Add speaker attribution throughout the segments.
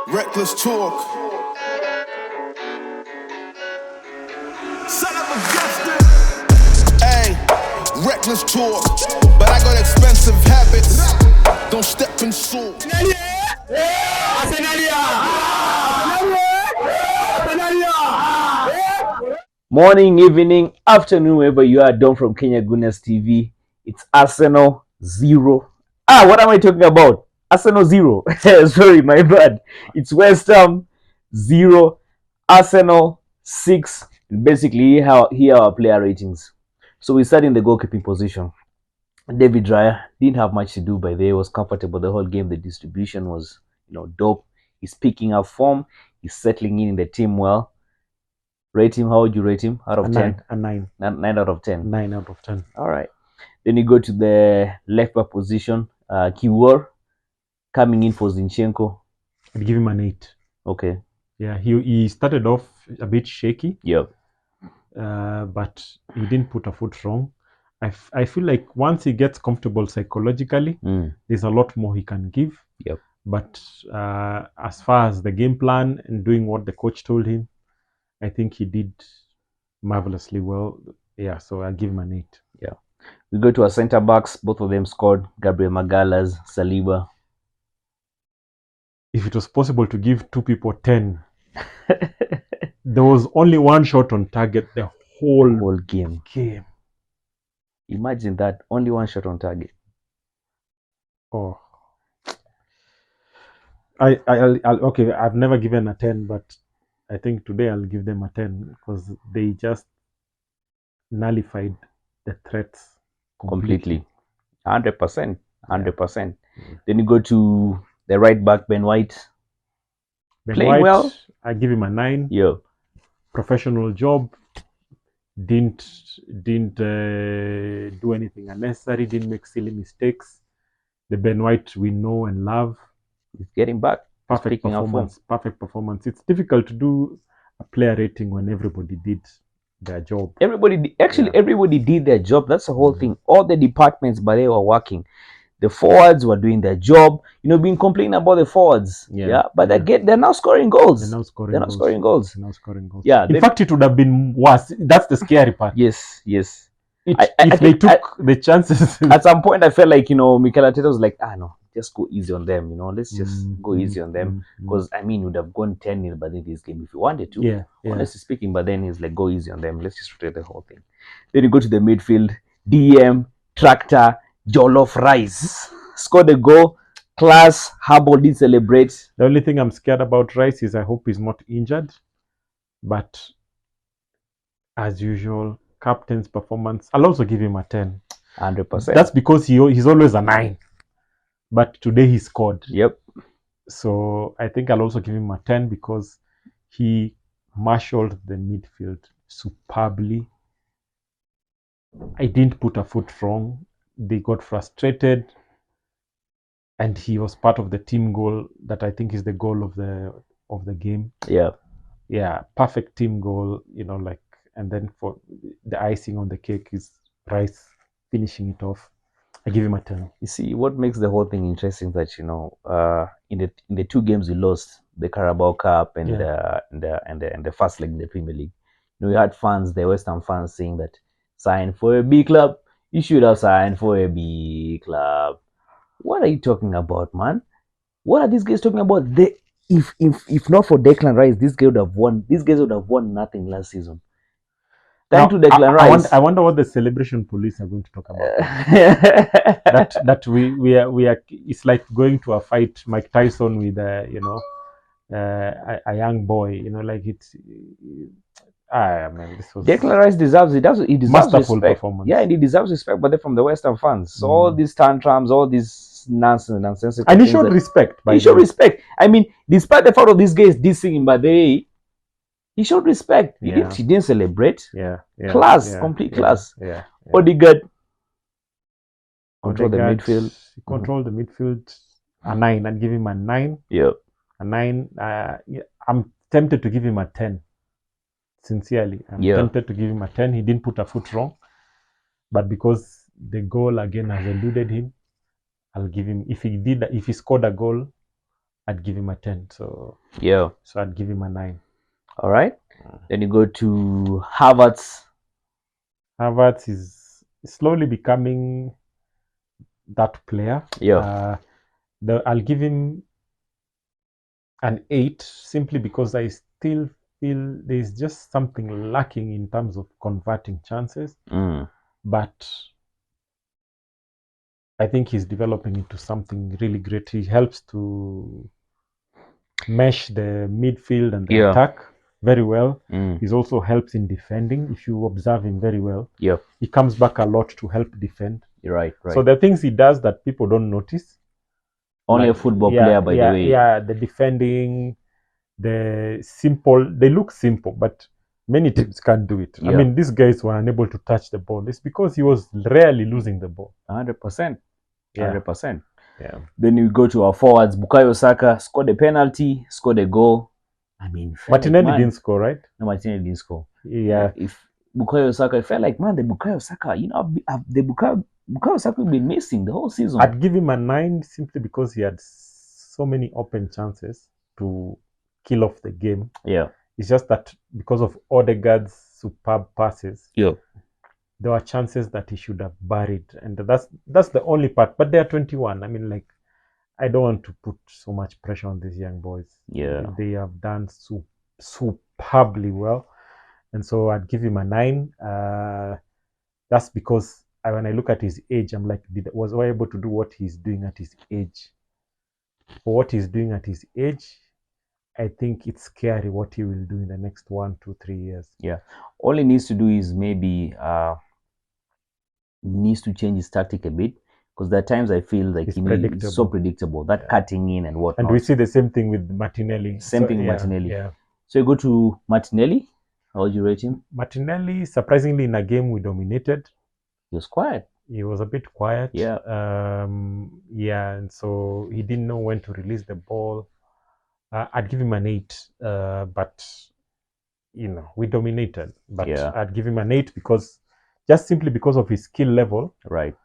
Speaker 1: Reckless talk. Son of a Justin. Hey, reckless talk. But I got expensive habits. Don't step in salt.
Speaker 2: Morning, evening, afternoon, wherever you are, done from Kenya Goodness TV. It's Arsenal 0. What am I talking about? Arsenal 0. Sorry, my bad. It's Westham 0, Arsenal 6. Basically, here are our player ratings. So we start in the goalkeeping position. David Raya didn't have much to do by there. He was comfortable the whole game. The distribution was, dope. He's picking up form. He's settling in the team well. Rate him. How would you rate him out of 10?
Speaker 3: A 9.
Speaker 2: 9 out of 10.
Speaker 3: 9 out of 10.
Speaker 2: All right. Then you go to the left back position. Kiwor coming in for Zinchenko.
Speaker 3: I'd give him an 8.
Speaker 2: Okay.
Speaker 3: Yeah, he started off a bit shaky.
Speaker 2: Yep.
Speaker 3: But he didn't put a foot wrong. I feel like once he gets comfortable psychologically, there's a lot more he can give.
Speaker 2: Yep.
Speaker 3: But as far as the game plan and doing what the coach told him, I think he did marvelously well. Yeah, so I'll give him an 8.
Speaker 2: Yeah. We go to our centre backs. Both of them scored. Gabriel Magalhaes, Saliba.
Speaker 3: If it was possible to give two people 10, there was only one shot on target the whole
Speaker 2: game. Imagine that. Only one shot on target.
Speaker 3: Oh. Okay, I've never given a 10, but I think today I'll give them a 10 because they just nullified the threats completely.
Speaker 2: 100%. 100%. Then you go to the right back, Ben White. Playing well.
Speaker 3: I give him a 9.
Speaker 2: Yeah.
Speaker 3: Professional job. Didn't do anything unnecessary. Didn't make silly mistakes. The Ben White we know and love.
Speaker 2: He's getting back.
Speaker 3: Perfect performance. Perfect performance. It's difficult to do a player rating when everybody did their job.
Speaker 2: Everybody did their job. That's the whole thing. All the departments, but they were working. The forwards were doing their job. Been complaining about the forwards. But they're now scoring goals.
Speaker 3: They're now scoring goals.
Speaker 2: Yeah.
Speaker 3: In fact, it would have been worse. That's the scary part.
Speaker 2: Yes.
Speaker 3: If they took the chances.
Speaker 2: At some point, I felt like, Mikel Arteta was like, no, just go easy on them. Let's just go easy on them. Because, you would have gone 10-0 by this game if you wanted to. Honestly speaking, but then he's like, go easy on them. Let's just rotate the whole thing. Then you go to the midfield. DM, Tractor, Jollof Rice. Scored a goal. Class. Harbour did celebrate.
Speaker 3: The only thing I'm scared about Rice is I hope he's not injured. But as usual, captain's performance, I'll also give him a 10.
Speaker 2: 100%.
Speaker 3: That's because he's always a 9. But today he scored.
Speaker 2: Yep.
Speaker 3: So I think I'll also give him a 10 because he marshaled the midfield superbly. I didn't put a foot wrong. They got frustrated. And he was part of the team goal that I think is the goal of the game. Yeah, perfect team goal, and then for the icing on the cake is Rice finishing it off. I give him a 10.
Speaker 2: You see, what makes the whole thing interesting that in the 2 games we lost, the Carabao Cup and the first leg in the Premier League, we had fans, the Westham fans, saying that sign for a big club. You should have signed for a big club. What are you talking about, man? What are these guys talking about? If not for Declan Rice, these guys would have won. These guys would have won nothing last season. Thanks to Declan Rice.
Speaker 3: I wonder what the celebration police are going to talk about. that we are. It's like going to a fight, Mike Tyson with a young boy. This was
Speaker 2: Declan Rice deserves it. He deserves respect.
Speaker 3: Performance.
Speaker 2: Yeah, and he deserves respect, but they're from the Western fans. So all these tantrums, all these nonsense.
Speaker 3: And he showed respect.
Speaker 2: He showed respect. Despite the fact of these guys dissing him, but he showed respect. He didn't celebrate. Class, complete class. Odegaard control the midfield.
Speaker 3: He controlled the midfield. A 9. I'd give him a 9.
Speaker 2: Yeah.
Speaker 3: A 9. I'm tempted to give him a 10. Sincerely, I'm tempted to give him a 10. He didn't put a foot wrong, but because the goal again has eluded him, I'll give him. If he scored a goal, I'd give him a 10. So
Speaker 2: Yeah.
Speaker 3: I'd give him a 9.
Speaker 2: All right. Then you go to Havertz.
Speaker 3: Havertz is slowly becoming that player.
Speaker 2: Yeah.
Speaker 3: I'll give him an 8 simply because I still feel there's just something lacking in terms of converting chances. But I think he's developing into something really great. He helps to mesh the midfield and the attack very well. He also helps in defending. If you observe him very well, he comes back a lot to help defend.
Speaker 2: You're right.
Speaker 3: So the things he does that people don't notice.
Speaker 2: Only like, a football player, by the way.
Speaker 3: Yeah, the defending, the simple. They look simple, but many teams can't do it. I mean, these guys were unable to touch the ball. It's because he was rarely losing the ball.
Speaker 2: 100%. 100%.
Speaker 3: Yeah.
Speaker 2: Then you go to our forwards. Bukayo Saka scored a penalty, scored a goal. I mean,
Speaker 3: Martinelli didn't score, right?
Speaker 2: No, Martinelli didn't score.
Speaker 3: Yeah.
Speaker 2: If Bukayo Saka, it felt like, man, the Bukayo Saka, the Bukayo Saka been missing the whole season.
Speaker 3: I'd give him a 9 simply because he had so many open chances to kill off the game.
Speaker 2: Yeah.
Speaker 3: It's just that because of Odegaard's superb passes, there were chances that he should have buried, and that's the only part. But they are 21. I mean, like, I don't want to put so much pressure on these young boys.
Speaker 2: Yeah,
Speaker 3: they have done superbly well, and so I'd give him a 9. That's because when I look at his age, I'm like, was I able to do what he's doing at his age? For what he's doing at his age, I think it's scary what he will do in the next 1, 2, 3 years.
Speaker 2: Yeah, all he needs to do is maybe needs to change his tactic a bit, because there are times I feel like he's so predictable, that cutting in and whatnot.
Speaker 3: And we see the same thing with Martinelli.
Speaker 2: Same thing with Martinelli. Yeah. So you go to Martinelli. How would you rate him?
Speaker 3: Martinelli, surprisingly, in a game we dominated,
Speaker 2: he was quiet.
Speaker 3: He was a bit quiet.
Speaker 2: Yeah.
Speaker 3: And so he didn't know when to release the ball. I'd give him an 8, but we dominated. But I'd give him an 8 because just simply because of his skill level.
Speaker 2: Right.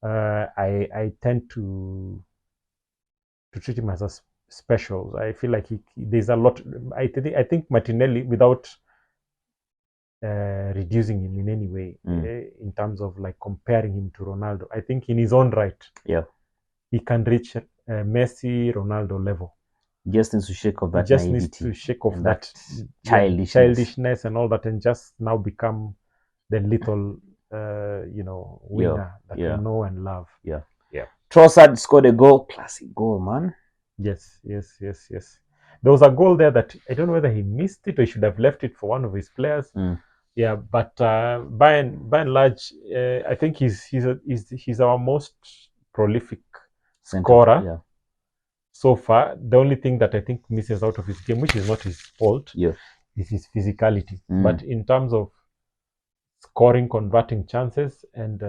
Speaker 3: I tend to treat him as a special. I feel like there's a lot. I think Martinelli, without reducing him in any way, in terms of like comparing him to Ronaldo, I think in his own right, he can reach Messi, Ronaldo level.
Speaker 2: Just needs to shake off that
Speaker 3: just
Speaker 2: naivety,
Speaker 3: needs to shake off that
Speaker 2: childishness
Speaker 3: and all that, and just now become the little winner that we know and love.
Speaker 2: Yeah. Trossard scored a goal, classic goal, man.
Speaker 3: Yes. There was a goal there that I don't know whether he missed it or he should have left it for one of his players. Yeah, but by and large, I think he's our most prolific scorer so far. The only thing that I think misses out of his game, which is not his fault, is his physicality. But in terms of scoring, converting chances, and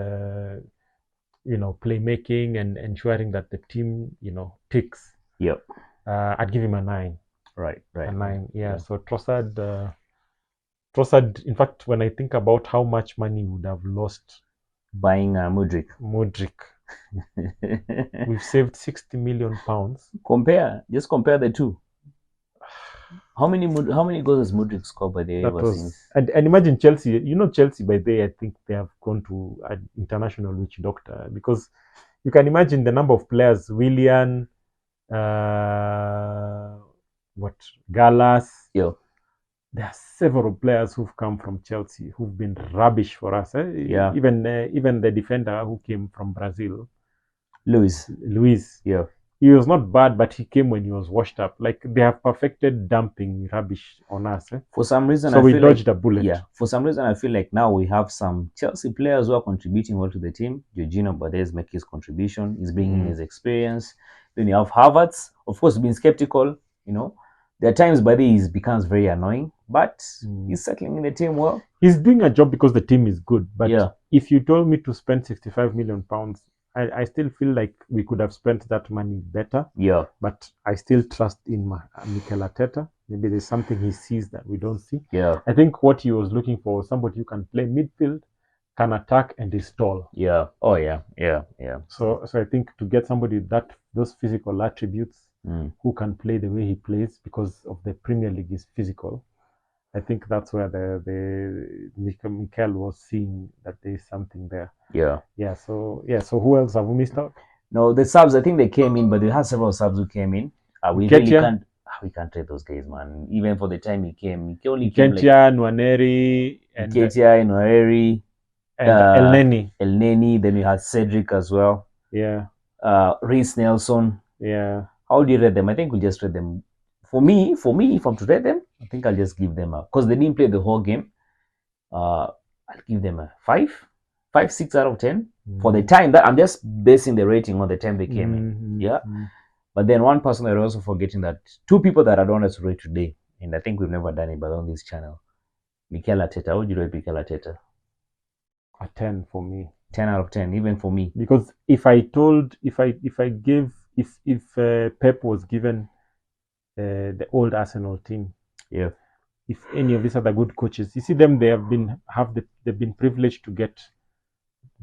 Speaker 3: playmaking and ensuring that the team ticks, I'd give him a 9.
Speaker 2: Right.
Speaker 3: A 9. Yeah. So Trossard, in fact, when I think about how much money we would have lost
Speaker 2: buying Mudryk,
Speaker 3: we've saved £60 million.
Speaker 2: Just compare the two. How many goals has Mudryk scored by the ever since?
Speaker 3: And imagine Chelsea. Chelsea by day, I think they have gone to an international witch doctor, because you can imagine the number of players: Willian, Gallas. There are several players who've come from Chelsea who've been rubbish for us. Even the defender who came from Brazil, Luis. He was not bad, but he came when he was washed up. Like, they have perfected dumping rubbish on us.
Speaker 2: For some reason,
Speaker 3: so we dodged a bullet.
Speaker 2: Yeah. For some reason, I feel like now we have some Chelsea players who are contributing well to the team. Jorginho Bardes making his contribution. He's bringing his experience. Then you have Havertz, of course, being skeptical. There are times by he becomes very annoying, but he's settling in the team well.
Speaker 3: He's doing a job because the team is good. But if you told me to spend £65 million, I still feel like we could have spent that money better.
Speaker 2: Yeah.
Speaker 3: But I still trust in Mikel Arteta. Maybe there's something he sees that we don't see.
Speaker 2: Yeah.
Speaker 3: I think what he was looking for was somebody who can play midfield, can attack, and is tall.
Speaker 2: Yeah. Oh, yeah. Yeah.
Speaker 3: So I think to get somebody with those physical attributes, who can play the way he plays, because of the Premier League is physical. I think that's where the Mikel was seeing that there is something there.
Speaker 2: Yeah.
Speaker 3: So who else have we missed out?
Speaker 2: No, the subs, I think they came in, but they had several subs who came in. We really can't trade those guys, man. Even for the time he came, he only came like
Speaker 3: Nwaneri, and
Speaker 2: Nwaneri,
Speaker 3: and El
Speaker 2: Neni. Then we had Cedric as well.
Speaker 3: Yeah.
Speaker 2: Reece Nelson.
Speaker 3: Yeah.
Speaker 2: How do you rate them? I think we'll just rate them. For me, if I'm to rate them, I think I'll just give them because they didn't play the whole game. I'll give them a 6 out of 10 for the time. That I'm just basing the rating on the time they came in. Yeah. But then one person that I'm also forgetting, that two people that I don't want to rate today, and I think we've never done it, but on this channel, Mikel Arteta. How would you rate Mikel Arteta?
Speaker 3: A 10 for me.
Speaker 2: 10 out of 10, even for me.
Speaker 3: Because if Pep was given the old Arsenal team,
Speaker 2: yeah,
Speaker 3: if any of these other good coaches, you see them, they've been privileged to get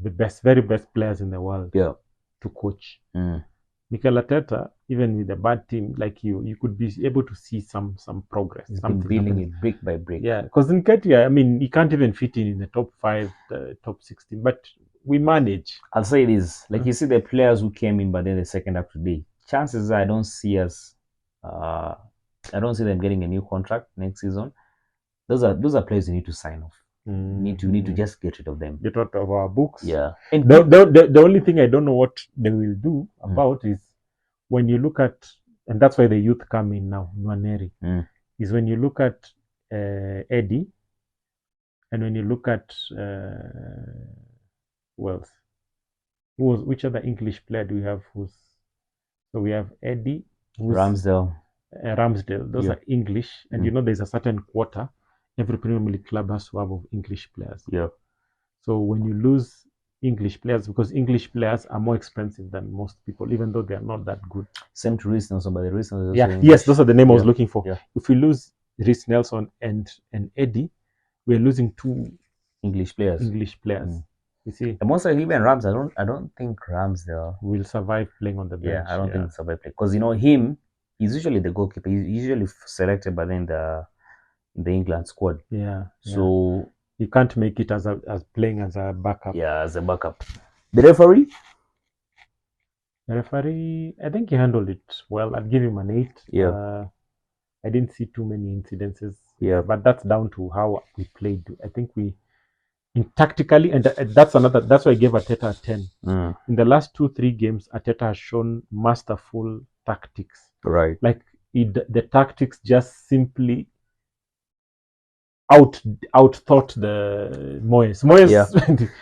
Speaker 3: the very best players in the world,
Speaker 2: yeah,
Speaker 3: to coach. Mikel Arteta, even with a bad team, like you could be able to see some progress.
Speaker 2: He's been building it brick by brick.
Speaker 3: Yeah, because Nketiah, I mean, he can't even fit in the top 5, top 16, but we manage.
Speaker 2: I'll say this, like you see the players who came in, but then the second half today, chances are I don't see them getting a new contract next season. Those are players you need to sign off. Need to just get rid of them.
Speaker 3: Get out of our books.
Speaker 2: Yeah.
Speaker 3: And the only thing I don't know what they will do about is when you look at, and that's why the youth come in now, Nwaneri, is when you look at Eddie, and when you look at which other English player do we have? So we have Eddie,
Speaker 2: Ramsdale.
Speaker 3: Those are English, and you know there's a certain quota every Premier League club has to have of English players.
Speaker 2: Yeah.
Speaker 3: So when you lose English players, because English players are more expensive than most people, even though they are not that good.
Speaker 2: Same to Reece Nelson, but the Reece Nelson.
Speaker 3: Yes, those are the name I was looking for.
Speaker 2: Yeah.
Speaker 3: If we lose Reece Nelson and Eddie, we're losing 2
Speaker 2: English players.
Speaker 3: You see,
Speaker 2: and most likely even Rams. I don't think Ramsdale
Speaker 3: will survive playing on the bench.
Speaker 2: Yeah, I don't think he'll survive playing, because he's usually the goalkeeper. He's usually selected by then the England squad.
Speaker 3: Yeah.
Speaker 2: So
Speaker 3: you can't make it as playing as a backup.
Speaker 2: Yeah, as a backup. The referee,
Speaker 3: I think he handled it well. I'd give him an 8.
Speaker 2: Yeah.
Speaker 3: I didn't see too many incidences.
Speaker 2: Yeah.
Speaker 3: But that's down to how we played. I think tactically, and that's why I gave Arteta a 10. In the last 2-3 games, Arteta has shown masterful tactics.
Speaker 2: Right.
Speaker 3: Like the tactics just simply outthought the Moyes.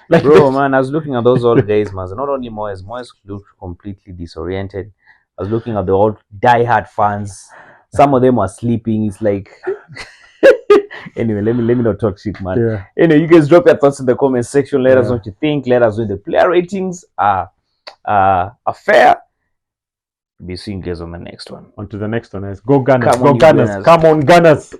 Speaker 2: Like, bro, man, I was looking at those old guys, man. Not only Moyes looked completely disoriented. I was looking at the old diehard fans. Some of them were sleeping. It's like anyway, let me not talk shit, man.
Speaker 3: Yeah.
Speaker 2: Anyway, you guys drop your thoughts in the comment section. Let us know what you think. Let us know if the player ratings are fair. Be seeing you guys on the next one.
Speaker 3: On to the next one. Go Gunners. Come on, Gunners.